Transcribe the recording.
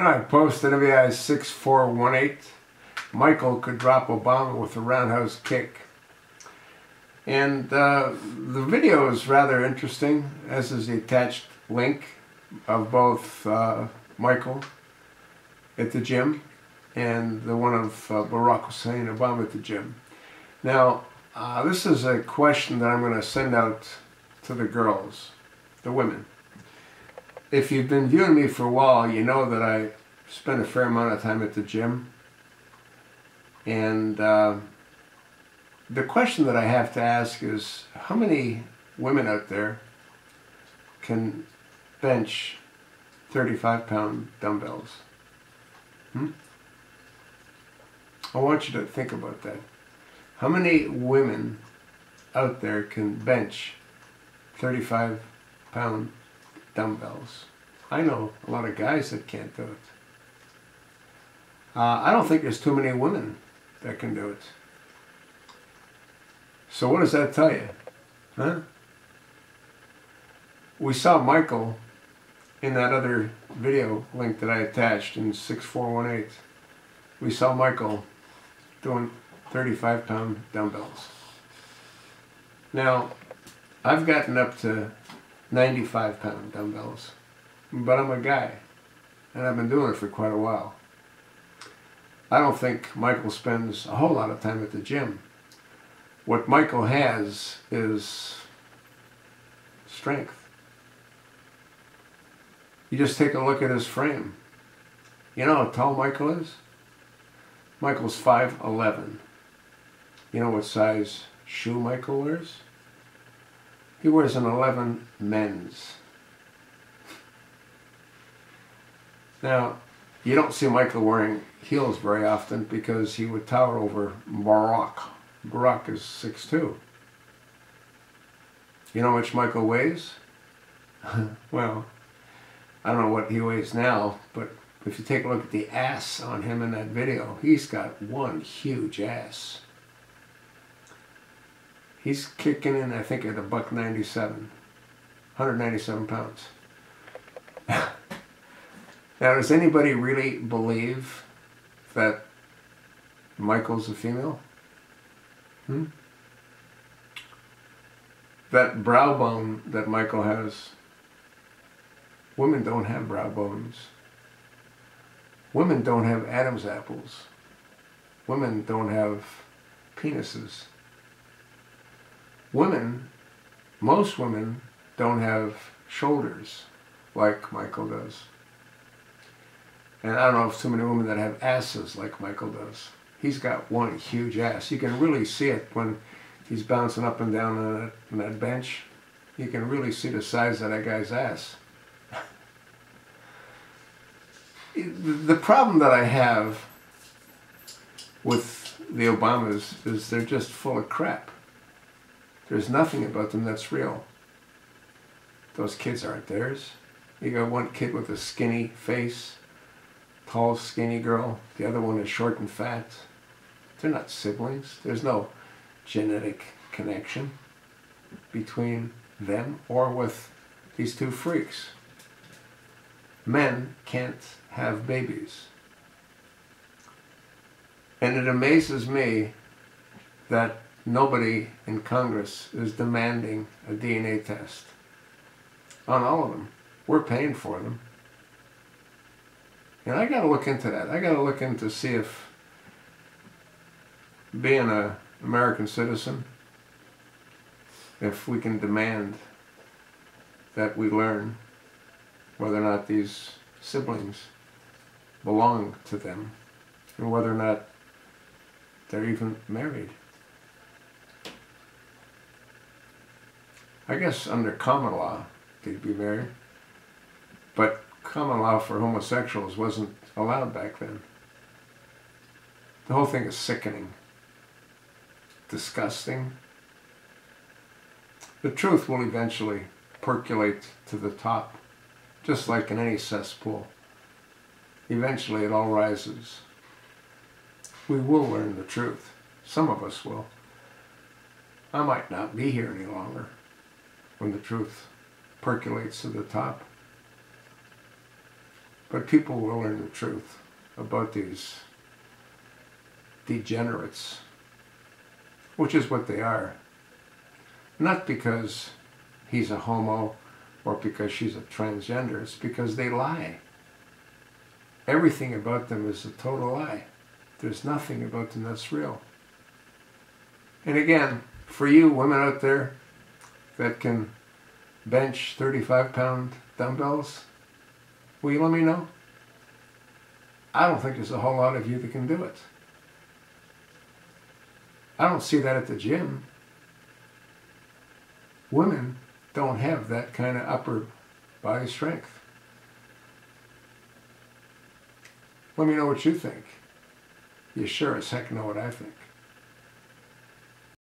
I posted MVI 6418. Michael could drop Obama with a roundhouse kick. And the video is rather interesting, as is the attached link of both Michael at the gym and the one of Barack Hussein Obama at the gym. Now, this is a question that I'm going to send out to the girls, the women. If you've been viewing me for a while, you know that I spend a fair amount of time at the gym. And the question that I have to ask is, how many women out there can bench 35-pound dumbbells? I want you to think about that. How many women out there can bench 35-pound dumbbells? I know a lot of guys that can't do it. I don't think there's too many women that can do it. So what does that tell you? Huh? We saw Michael in that other video link that I attached in 6418. We saw Michael doing 35-pound dumbbells. Now, I've gotten up to 95-pound dumbbells, but I'm a guy, and I've been doing it for quite a while. I don't think Michael spends a whole lot of time at the gym. What Michael has is strength. You just take a look at his frame. You know how tall Michael is? Michael's 5'11". You know what size shoe Michael wears? He wears an 11 men's. Now, you don't see Michael wearing heels very often because he would tower over Barack. Barack is 6'2". You know how much Michael weighs? Well, I don't know what he weighs now, but if you take a look at the ass on him in that video, he's got one huge ass. He's kicking in, I think, at $197, 197 pounds. Now, does anybody really believe that Michael's a female? That brow bone that Michael has, women don't have brow bones. Women don't have Adam's apples. Women don't have penises. Women, most women, don't have shoulders like Michael does. And I don't know if too many women that have asses like Michael does. He's got one huge ass. You can really see it when he's bouncing up and down on that bench. You can really see the size of that guy's ass. The problem that I have with the Obamas is they're just full of crap. There's nothing about them that's real. Those kids aren't theirs. You got one kid with a skinny face, tall, skinny girl. The other one is short and fat. They're not siblings. There's no genetic connection between them or with these two freaks. Men can't have babies. And it amazes me that nobody in Congress is demanding a DNA test on all of them. We're paying for them. And I got to look into that. I got to look into see if being an American citizen, if we can demand that we learn whether or not these siblings belong to them and whether or not they're even married. I guess under common law they'd be married, but common law for homosexuals wasn't allowed back then. The whole thing is sickening, disgusting. The truth will eventually percolate to the top, just like in any cesspool. Eventually it all rises. We will learn the truth. Some of us will. I might not be here any longer when the truth percolates to the top. But people will learn the truth about these degenerates, which is what they are. Not because he's a homo or because she's a transgender, it's because they lie. Everything about them is a total lie. There's nothing about them that's real. And again, for you women out there that can bench 35-pound dumbbells, will you let me know? I don't think there's a whole lot of you that can do it. I don't see that at the gym. Women don't have that kind of upper body strength. Let me know what you think. You sure as heck know what I think.